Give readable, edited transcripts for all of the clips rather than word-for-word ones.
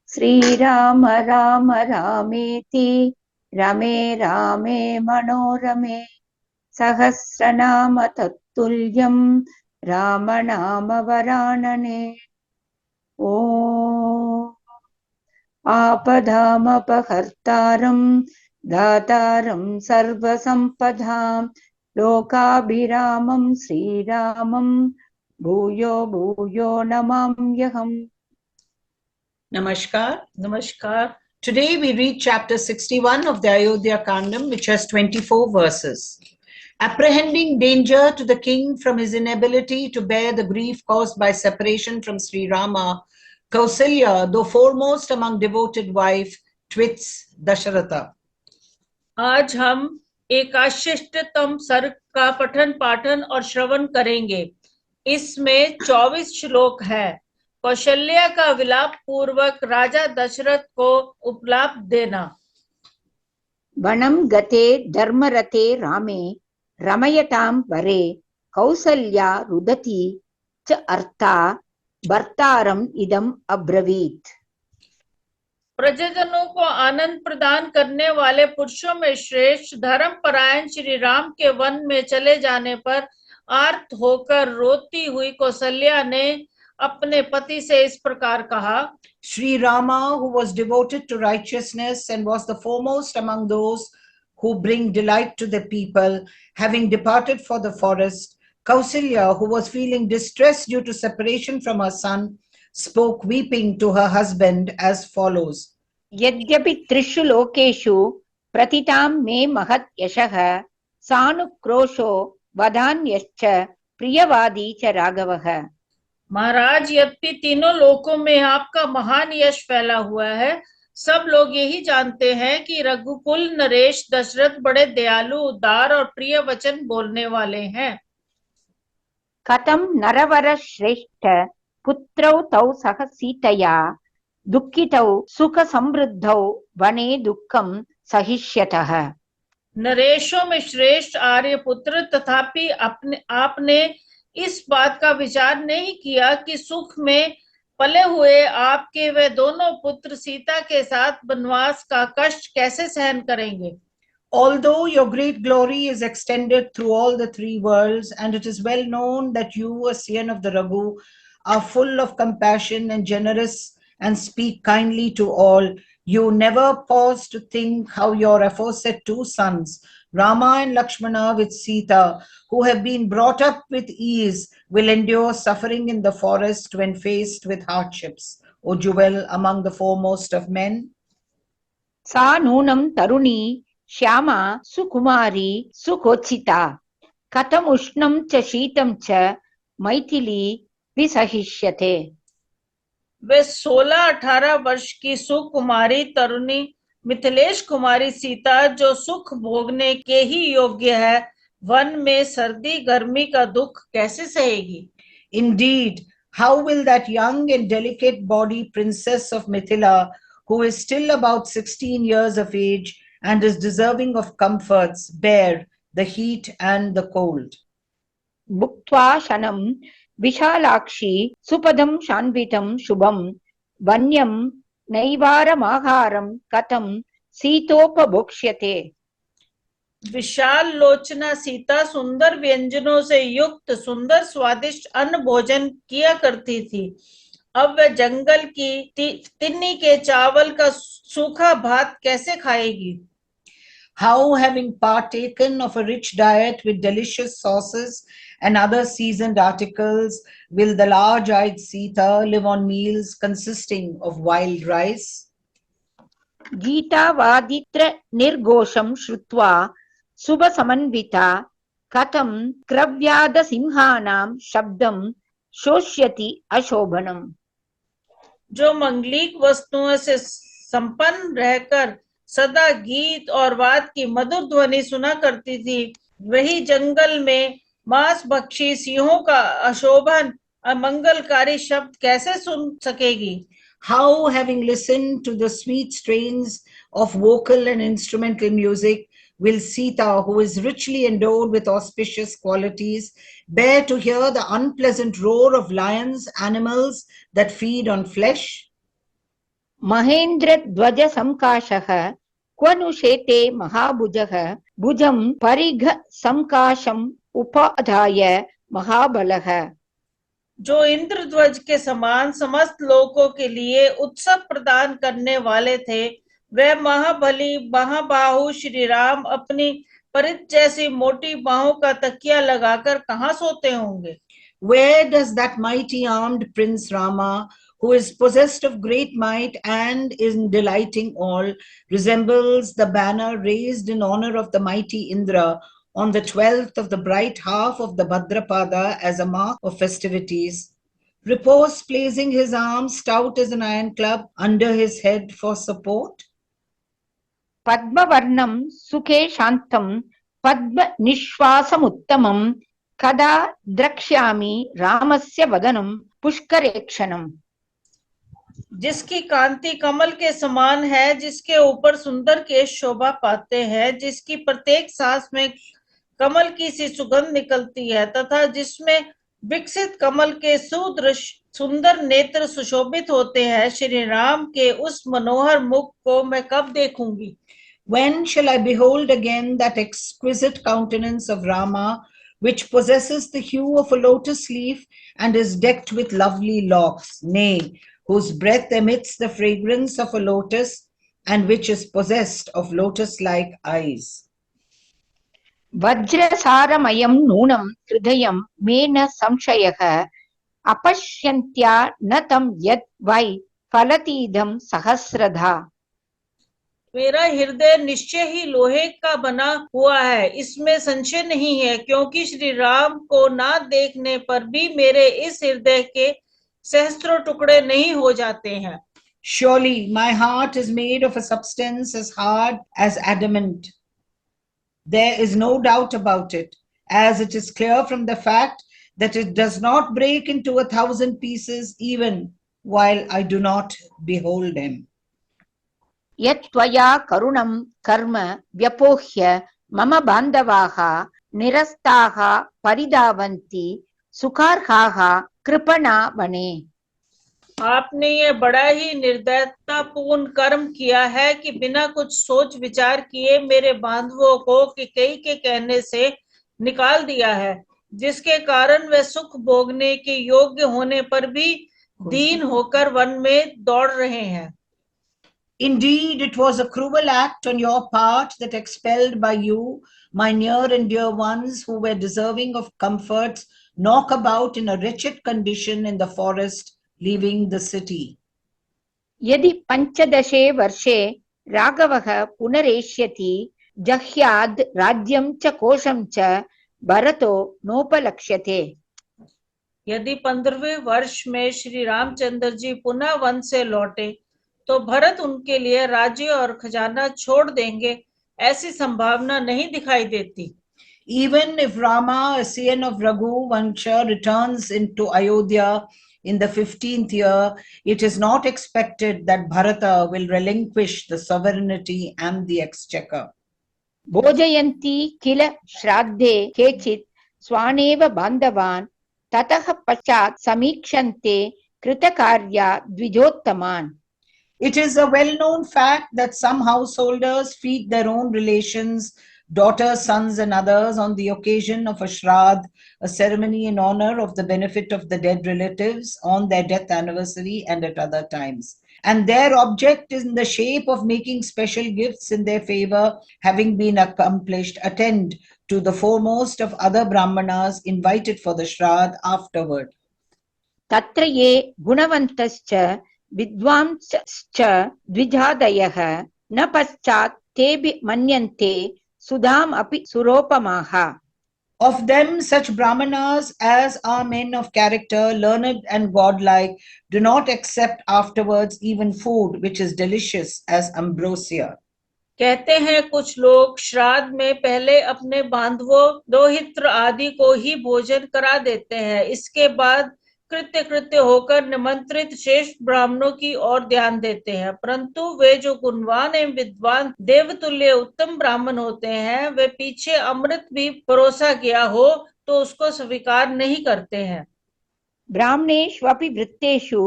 श्रीराम राम रामेति रमे रामे मनोरमे सहस्रनाम तत्तुल्यं रामनाम वरानने। ॐ आपदामपहर्तारं दातारं सर्वसम्पदां लोकाभिरामं श्रीरामं भूयो भूयो नमाम्यहम्। Namaskar. Today we read chapter 61 of the Ayodhya Kandam, which has 24 verses. Apprehending danger to the king from his inability to bear the grief caused by separation from Sri Rama, Kausalya, though foremost among devoted wife, twits Dasharatha. आज हम एकाशिष्टतम सर्ग का पठन पाठन और श्रवण करेंगे। इसमें 24 श्लोक है। कौशल्या का विलाप पूर्वक राजा दशरथ को उपलाप देना। वनं गते धर्मरते रामे रमयतां वरे कौसल्या रुदती च अर्था भर्तारम् इदम् अब्रवीत्। प्रजजनों को आनंद प्रदान करने वाले पुरुषों में श्रेष्ठ धर्मपरायण श्री राम के वन में चले जाने पर आर्त होकर रोती हुई कौशल्या ने अपने पति से इस प्रकार कहा। Sri Rama, who was devoted to righteousness and was the foremost among those who bring delight to the people, having departed for the forest, Kausalya, who was feeling distress due to separation from her son, spoke weeping to her husband as follows. यद्यपि त्रिषु लोकेषु प्रतितां मे महत् यशः सानुक्रोशो वदान्यश्च प्रियवादी च राघवः। महाराज, यद्यपि तीनों लोकों में आपका महान यश फैला हुआ है, सब लोग यही जानते हैं कि रघुकुल नरेश दशरथ बड़े दयालु, उदार और प्रिय वचन बोलने वाले हैं। कथं नरवर श्रेष्ठ पुत्रौ तौ सह सीतया दुःखितौ सुख समृद्धौ वने दुःखं सहिष्यतः। नरेशों में श्रेष्ठ आर्य पुत्र, तथापि आपने इस बात का विचार नहीं किया कि सुख में पले हुए आपके वे दोनों पुत्र सीता के साथ वनवास का कष्ट कैसे सहन करेंगे। Although your great glory is extended through all the three worlds, and it is well known that you, a scion of the Raghu, are full of compassion and generous and speak kindly to all, you never pause to think how your aforesaid two sons, Rama and Lakshmana with Sita, who have been brought up with ease, will endure suffering in the forest when faced with hardships. O jewel among the foremost of men. सा नूनं तरुणी श्यामा सुकुमारी सुकोचिता कथम उष्णं च शीतं च मैथिली विसहिष्यते। वे 16-18 वर्ष की सुकुमारी तरुणी मिथिलेश कुमारी सीता, जो सुख भोगने के ही योग्य है, वन में सर्दी गर्मी का दुख कैसे सहेगी। Indeed, how will that young and delicate body princess of Mithila, who is still about 16 years of age and is deserving of comforts, bear the heat and the cold? भुक्त्वा शनं विशालाक्षी सुपदं शान्वितं शुभं वन्यं नैवारमाहारं कथं सीतोपभोक्ष्यते। विशाल लोचना सीता सुंदर व्यंजनों से युक्त सुंदर स्वादिष्ट अन्न भोजन किया करती थी। अब वह जंगल की तिन्नी के चावल का सूखा भात कैसे खाएगी। How, having partaken of a rich diet with delicious sauces and other seasoned articles, will the large-eyed Sita live on meals consisting of wild rice? गीतावादित्र निर्घोषं श्रुत्वा शुभसमन्विता कथं क्रव्यादसिंहानां शब्दं शोष्यति अशोभनम्। जो मंगलिक वस्तुओं से संपन्न रहकर सदा गीत और वाद की मधुर ध्वनि सुना करती थी, वही जंगल में मांस भक्षी सिंहों का अशोभन अमंगलकारी शब्द कैसे सुन सकेगी। How, having listened to the sweet strains of vocal and instrumental music, will Sita, who is richly endowed with auspicious qualities, bear to hear the unpleasant roar of lions, animals that feed on flesh? Mahendra ध्वज संकाशः क्व नु शेते महाभुजः भुजं परिघ संकाशम् उपाधाय महाबलः। जो इंद्रध्वज के समान समस्त लोकों के लिए उत्सव प्रदान करने वाले थे, वह महाबली महाबाहु श्री राम अपनी परिध जैसी मोटी बाहों का तकिया लगाकर कहाँ सोते होंगे? Where does that mighty armed Prince Rama, who is possessed of great might and is delighting all, resembles the banner raised in honor of the mighty Indra on the 12th of the bright half of the Bhadrapada as a mark of festivities, repose placing his arm stout as an iron club under his head for support? पद्मवर्णं सुखे शान्तं पद्मनिश्वासमुत्तमं कदा द्रक्ष्यामि रामस्य वदनं पुष्करेक्षणम्। जिसकी कांति कमल के समान है, जिसके ऊपर सुंदर केश शोभा पाते हैं, जिसकी प्रत्येक सांस में कमल की सी सुगंध निकलती है तथा जिसमें विकसित कमल के सुंदर नेत्र सुशोभित होते हैं, श्री राम के उस मनोहर मुख को मैं कब देखूंगी? When shall I behold again that exquisite countenance of Rama, which possesses the hue of a lotus leaf and is decked with lovely locks, nay, whose breath emits the fragrance of a lotus and which is possessed of lotus-like eyes? वज्रसारमयं नूनं हृदयं मे न संशयः अपश्यन्त्या न तं यत् वै फलतीदं सहस्रधा। मेरा हृदय निश्चय ही लोहे का बना हुआ है, इसमें संशय नहीं है, क्योंकि श्री राम को ना देखने पर भी मेरे इस हृदय के सहस्त्रों टुकड़े नहीं हो जाते हैं। Surely my heart is made of a substance as hard as adamant. There is no doubt about it, as it is clear from the fact that it does not break into 1,000 pieces even while I do not behold him. यत्त्वया करुणं कर्म व्यपोह्य मम बान्धवाः निरस्ताः परिधावन्ति सुखार्हाः कृपणा वने। आपने ये बड़ा ही निर्दयतापूर्ण कर्म किया है कि बिना कुछ सोच विचार किए मेरे बांधवों को कई के कहने से निकाल दिया है, जिसके कारण वे सुख भोगने के योग्य होने पर भी दीन होकर वन में दौड़ रहे हैं। Indeed, it was a cruel act on your part that expelled by you my near and dear ones who were deserving of comforts knock about in a wretched condition in the forest, leaving the city. यदि पंचदशे वर्षे राघवः पुनरेष्यति जह्याद् राज्यं च कोशं च भरतो नोपलक्ष्यते। यदि 15वें वर्ष में श्री रामचंद्र जी पुनः वन से लौटे तो भरत उनके लिए राज्य और खजाना छोड़ देंगे, ऐसी संभावना नहीं दिखाई देती। Even if Rama, a scion of Raghu Vansha, returns into Ayodhya in the 15th year, it is not expected that Bharata will relinquish the sovereignty and the exchequer. भोजयन्ति किल श्राद्धे केचित् स्वानेव बान्धवान् ततः पश्चात् समीक्षन्ते कृतकार्या द्विजोत्तमान्। It is a well-known fact that some householders feed their own relations, daughters, sons, and others on the occasion of a Shraddh, a ceremony in honor of the benefit of the dead relatives on their death anniversary and at other times. And their object is in the shape of making special gifts in their favor. Having been accomplished, attend to the foremost of other Brahmanas invited for the Shraddh afterward. तत्र ये गुणवन्तश्च विद्वांसश्च द्विजादयः न पश्चात् तेऽपि मन्यन्ते सुधाम् अपि सुरोपमाः। Of them, such Brahmanas as are men of character, learned and godlike, do not accept afterwards even food which is delicious as ambrosia. कहते हैं कुछ लोग श्राद्ध में पहले अपने बांधवों दोहित्र आदि को ही भोजन करा देते हैं, इसके बाद कृत्य होकर निमंत्रित शेष ब्राह्मणों की ओर ध्यान देते हैं, परंतु वे जो गुणवान एवं विद्वान देवतुल्य उत्तम ब्राह्मण होते हैं, वे पीछे अमृत भी परोसा गया हो तो उसको स्वीकार नहीं करते हैं। ब्राह्मणेष्वपि वृत्तेषु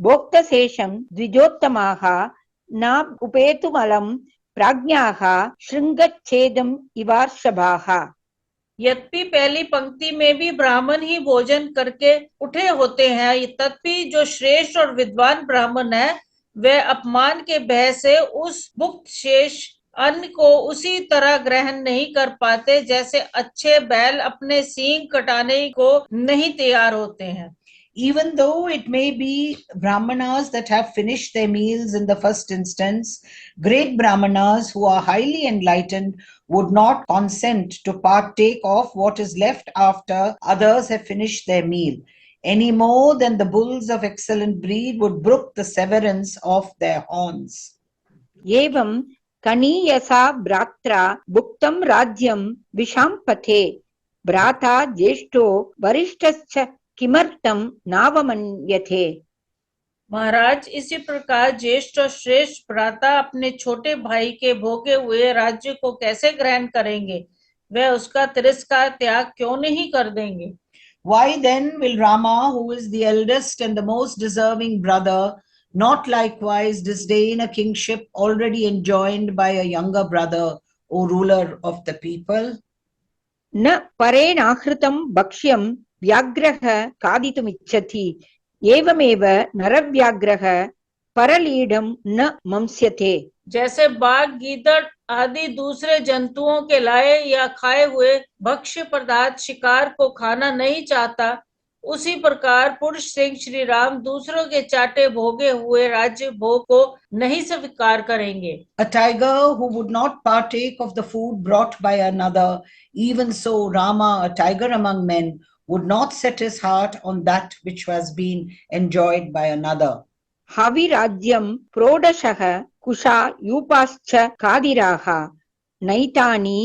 भोक्तशेषं द्विजोत्तमाः न उपेतुमलं प्राज्ञाः शृङ्गच्छेदम् इवार्षभाः। यद्यपि पहली पंक्ति में भी ब्राह्मण ही भोजन करके उठे होते हैं, तथापि जो श्रेष्ठ और विद्वान ब्राह्मण है वह अपमान के भय से उस भुक्त शेष अन्न को उसी तरह ग्रहण नहीं कर पाते जैसे अच्छे बैल अपने सींग कटाने को नहीं तैयार होते हैं। Even though it may be brahmanas that have finished their meals in the first instance, great brahmanas who are highly enlightened would not consent to partake of what is left after others have finished their meal, any more than the bulls of excellent breed would brook the severance of their horns. एवं कनीयसा भ्रात्रा भुक्तं राज्यं विशाम्पथे भ्राता ज्येष्ठो वरिष्ठश्च किमर्थं नावमन्यते। महाराज, इसी प्रकार ज्येष्ठ और श्रेष्ठ भ्राता अपने छोटे भाई के भोगे हुए राज्य को कैसे ग्रहण करेंगे, वह उसका तिरस्कार त्याग क्यों नहीं कर देंगे। Why then will Rama, who is the eldest and the most deserving brother, not likewise disdain a kingship already enjoined by a younger brother, O ruler of the people? न परेणाहृतं भक्ष्यं व्याघ्रः खादितुमिच्छति एवमेव नरव्याघ्रः परलीढं न मंस्यते। जैसे बाघ, गीदड़ आदि दूसरे जंतुओं के लाए या खाए हुए भक्ष्य पदार्थ शिकार को खाना नहीं चाहता, उसी प्रकार पुरुष सिंह श्री राम दूसरों के चाटे भोगे हुए राज्य भोग को नहीं स्वीकार करेंगे। A tiger who would not partake of the food brought by another, even so Rama, a tiger among men, would not set his heart on that which has been enjoyed by another. हविराज्यं प्रोडशः कुशा यूपाश्च कादिराः नैतानि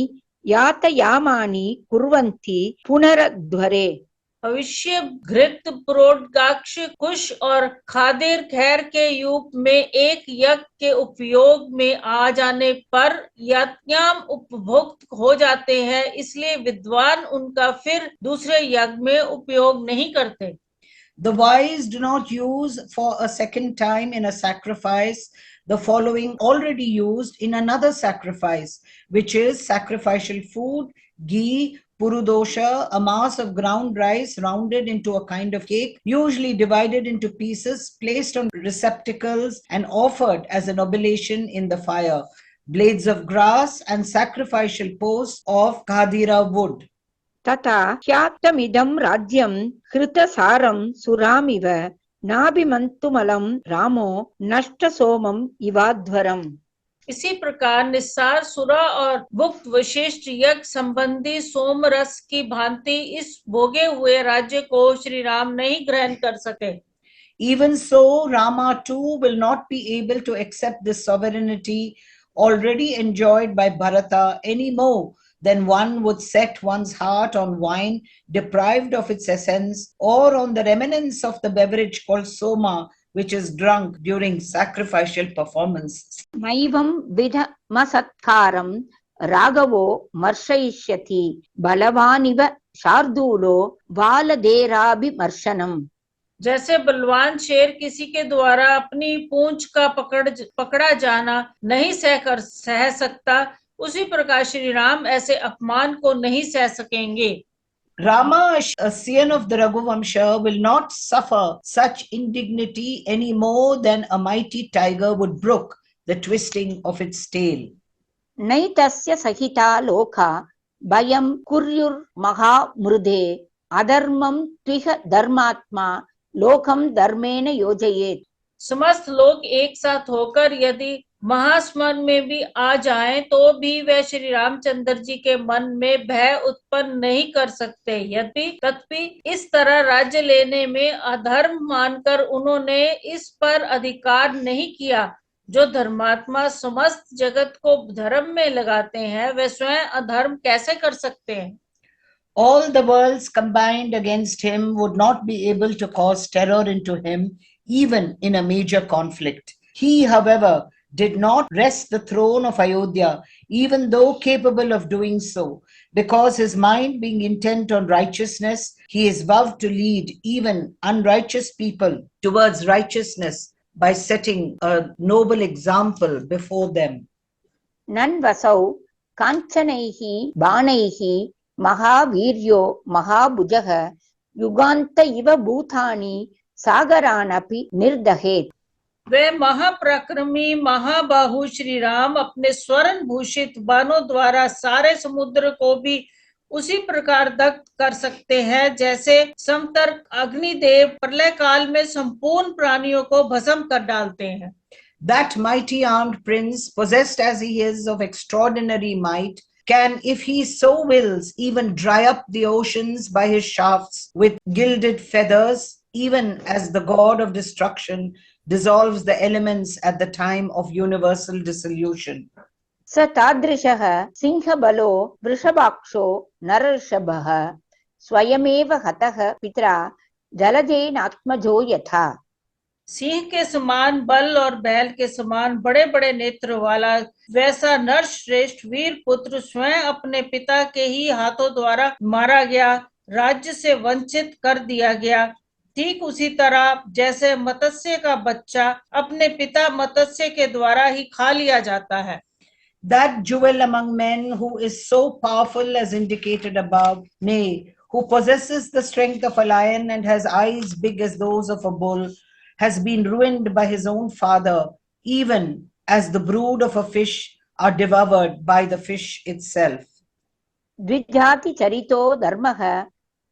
यातयामानि कुर्वन्ति पुनरध्वरे। भविष्य घृत प्रोडगाक्ष कुश और खादिर खैर के यूप में एक यज्ञ के उपयोग में आ जाने पर यात्याम उपभोक्त हो जाते हैं, इसलिए विद्वान उनका फिर दूसरे यज्ञ में उपयोग नहीं करते। The wise do not use for a second time in a sacrifice the following already used in another sacrifice, which is sacrificial food, ghee, purudosha, a mass of ground rice rounded into a kind of cake, usually divided into pieces, placed on receptacles and offered as an oblation in the fire, blades of grass and sacrificial posts of khadira wood. तथा ख्यातमिदं राज्यं हृतसारं सुरामिव नाभिमन्तुमलं रामो नष्टसोमम् इवाध्वरम्। इसी प्रकार निस्सार सुरा और भुक्त विशिष्ट यज्ञ संबंधी सोम रस की भांति इस भोगे हुए राज्य को श्री राम नहीं ग्रहण कर सके। Even so, Rama too will not be able to accept this sovereignty already enjoyed by Bharata any more than one would set one's heart on wine deprived of its essence, or on the remnants of the beverage called soma, which is drunk during sacrificial performance. नैवं विधमसत्कारं राघवो मर्शयिष्यति बलवानिव शार्दूलो बालदेराभिमर्शनम्। जैसे बलवान शेर किसी के द्वारा अपनी पूंछ का पकड़ा जाना नहीं सह सकता, उसी प्रकार श्री राम ऐसे अपमान को नहीं सह सकेंगे। Rama, a scion of the Raghuvamsha, will not suffer such indignity any more than a mighty tiger would brook the twisting of its tail. नैतस्य सहिता लोका भयं कुर्युर्महामृधे अधर्मं त्विह धर्मात्मा लोकं धर्मेण योजयेत्। समस्त लोग एक साथ होकर यदि महास्मरण में भी आ जाएं तो भी वह श्री रामचंद्र जी के मन में भय उत्पन्न नहीं कर सकते। तथापि इस तरह राज्य लेने में अधर्म मानकर उन्होंने इस पर अधिकार नहीं किया। जो धर्मात्मा समस्त जगत को धर्म में लगाते हैं, वे स्वयं अधर्म कैसे कर सकते हैं। All the worlds combined against him would not be able to cause terror into him, even in a major conflict. He, however, did not wrest the throne of Ayodhya, even though capable of doing so. Because his mind being intent on righteousness, he is vowed to lead even unrighteous people towards righteousness by setting a noble example before them. नन्वसौ काञ्चनैः बाणैः महावीर्यो महाभुजः युगान्त इव भूतानि सागरानपि निर्दहेत्। वे महापराक्रमी महाबाहु श्री राम अपने स्वर्ण भूषित बाणों द्वारा सारे समुद्र को भी उसी प्रकार दग्ध कर सकते हैं जैसे समतर्क अग्निदेव प्रलय काल में संपूर्ण प्राणियों को भस्म कर डालते हैं। That mighty armed prince, possessed as he is of extraordinary might, can, if he so wills, even dry up the oceans by his shafts with gilded feathers, even as the god of destruction dissolves the elements at the time of universal dissolution. स तादृशः सिंहबलो वृषभाक्षो नरऋषभः स्वयमेव हतः पितरा जलजेनात्मजो यथा। सिंह के समान बल और बैल के समान बड़े बड़े नेत्र वाला वैसा नरश्रेष्ठ वीर पुत्र स्वयं अपने पिता के ही हाथों द्वारा मारा गया, राज्य से वंचित कर दिया गया। ठीक उसी तरह जैसे मत्स्य का बच्चा अपने पिता मत्स्य के द्वारा ही खा लिया जाता है। That jewel among men who is so powerful as indicated above, nay, who possesses the strength of a lion and has eyes big as those of a bull, has been ruined by his own father, even as the brood of a fish are devoured by the fish itself. द्विजाति चरितो धर्मः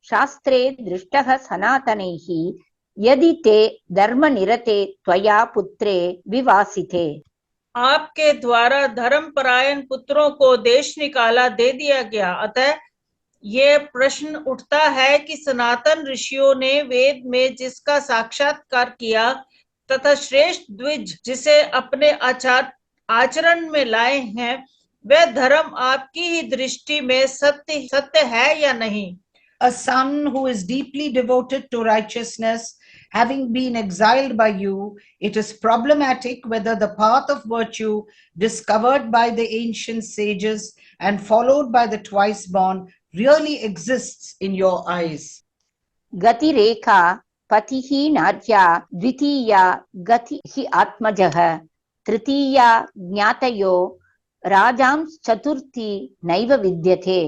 शास्त्रे दृष्टः सनातनैः यदि ते धर्मनिरते त्वया पुत्रे विवासिते। आपके द्वारा धर्मपरायण पुत्रों को देश निकाला दे दिया गया, अतः ये प्रश्न उठता है कि सनातन ऋषियों ने वेद में जिसका साक्षात्कार किया तथा श्रेष्ठ द्विज जिसे अपने आचरण में लाए हैं, वह धर्म आपकी ही दृष्टि में सत्य है या नहीं। A son who is deeply devoted to righteousness, having been exiled by you, it is problematic whether the path of virtue discovered by the ancient sages and followed by the twice born really exists in your eyes. गति रेखा पतिः नार्या द्वितीया गतिः आत्मजः तृतीया ज्ञातयो राजां चतुर्थी नैव विद्यते।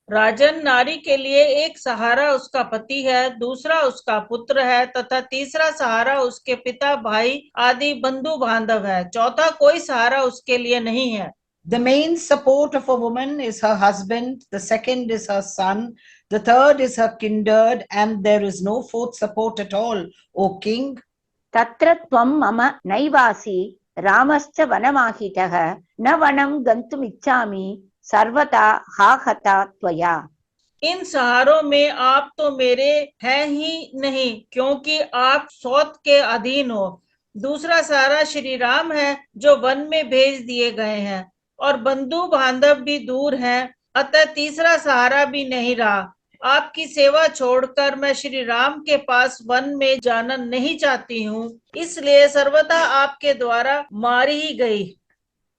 राजन, नारी के लिए एक सहारा उसका पति है, दूसरा उसका पुत्र है तथा तीसरा सहारा उसके पिता भाई आदि बंधु बांधव है, चौथा कोई सहारा उसके लिए नहीं है। The main support of a woman is her husband, the second is her son, the third is her kindred, and there is no fourth support at all, O king. तत्र त्वं मम नैवासि रामश्च वनमाहितः न वनं गन्तुमिच्छामि सर्वथा हाहता त्वया। इन सहारों में आप तो मेरे हैं ही नहीं, क्योंकि आप सौत के अधीन हो। दूसरा सहारा श्री राम है जो वन में भेज दिए गए हैं और बंधु बांधव भी दूर हैं, अतः तीसरा सहारा भी नहीं रहा। आपकी सेवा छोड़कर मैं श्री राम के पास वन में जाना नहीं चाहती हूँ, इसलिए सर्वथा आपके द्वारा मारी ही गई।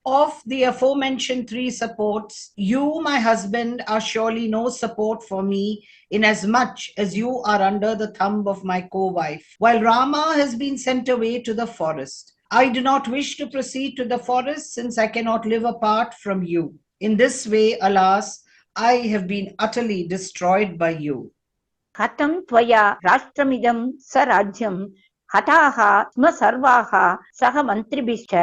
Of the aforementioned three supports, you, my husband, are surely no support for me, inasmuch as you are under the thumb of my co-wife, while Rama has been sent away to the forest. I do not wish to proceed to the forest, since I cannot live apart from you. In this way, alas, I have been utterly destroyed by you. हतं त्वया राष्ट्रमिदं सराज्यं हताः स्म सर्वाः सह मन्त्रिभिश्च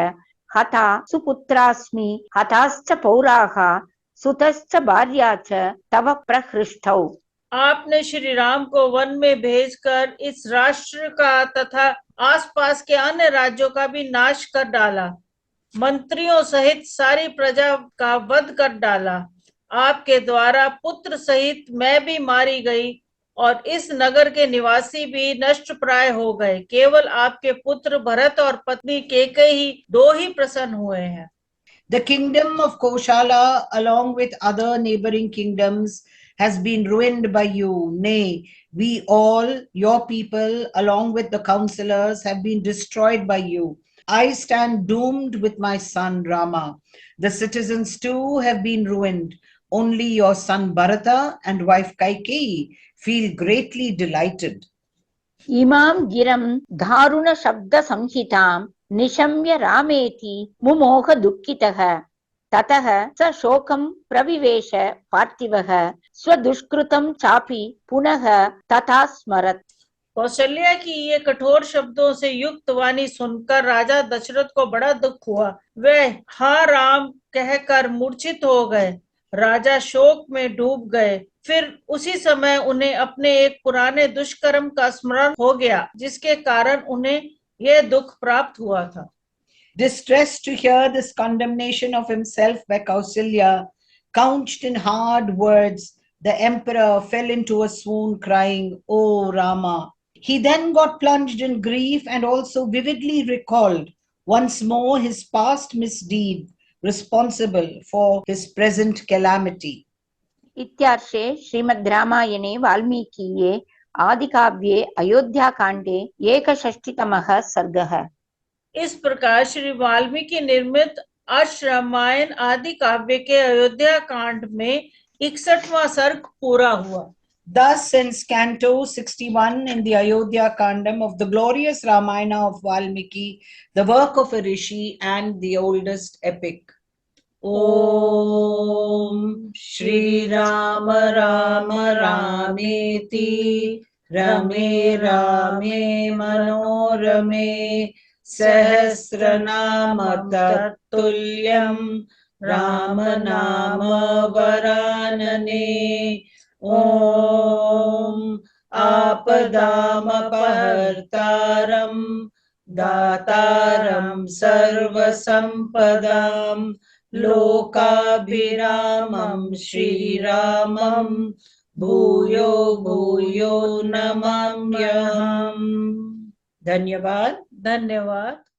हता सुपुत्रास्मि हताश्च पौराः सुतश्च भार्या च तव प्रहृष्टौ। आपने श्री राम को वन में भेजकर इस राष्ट्र का तथा आसपास के अन्य राज्यों का भी नाश कर डाला, मंत्रियों सहित सारी प्रजा का वध कर डाला। आपके द्वारा पुत्र सहित मैं भी मारी गई और इस नगर के निवासी भी नष्ट प्राय हो गए। केवल आपके पुत्र भरत और पत्नी कैकेयी दो ही प्रसन्न हुए हैं। The kingdom of Koshala, along with other neighboring kingdoms, has been ruined by you. Nay, we all, your people, along with the counselors, have been destroyed by you. I stand doomed with my son Rama. The citizens too have been ruined. Only your son Bharata and wife Kaikeyi feel greatly delighted. इमां गिरं दारुणशब्दसंहितां निशम्य रामेति मुमोह दुःखितः ततः स शोकं प्रविवेश पार्थिवः स्वदुष्कृतं चापि पुनः तथा स्मरत्। कौशल्या की ये कठोर शब्दों से युक्त वाणी सुनकर राजा दशरथ को बड़ा दुख हुआ। वे हा राम कहकर मूर्छित हो गए। राजा शोक में डूब गए। फिर उसी समय उन्हें अपने एक पुराने दुष्कर्म का स्मरण हो गया, जिसके कारण उन्हें यह दुख प्राप्त हुआ था। Distressed to hear this condemnation of himself by Kausalya, couched in hard words, the emperor fell into a swoon, crying, "O Rama!" He then got plunged in grief and also vividly recalled once more his past misdeed, responsible for his present calamity. इत्यार्षे श्रीमद् रामायणे वाल्मीकीये आदिकाव्ये अयोध्याकाण्डे 61तमः सर्गः। इस प्रकार श्री वाल्मीकि निर्मित अश्वरामायण आदि काव्य के अयोध्या कांड में 61वां सर्ग पूरा हुआ। Thus ends Canto 61 in the Ayodhya Kandam of the glorious Ramayana of Valmiki, the work of a rishi and the oldest epic. Om Shri Rama Rama Rameti Rame Rame Manorame Sahasranama Tattulyam Rama Nama Varanane. Om Apadamapahartaram Dataram Sarvasampadam Lokabhiramam Shri Ramam Bhuyo Bhuyo Namamyaham. Dhanyavad. धन्यवाद।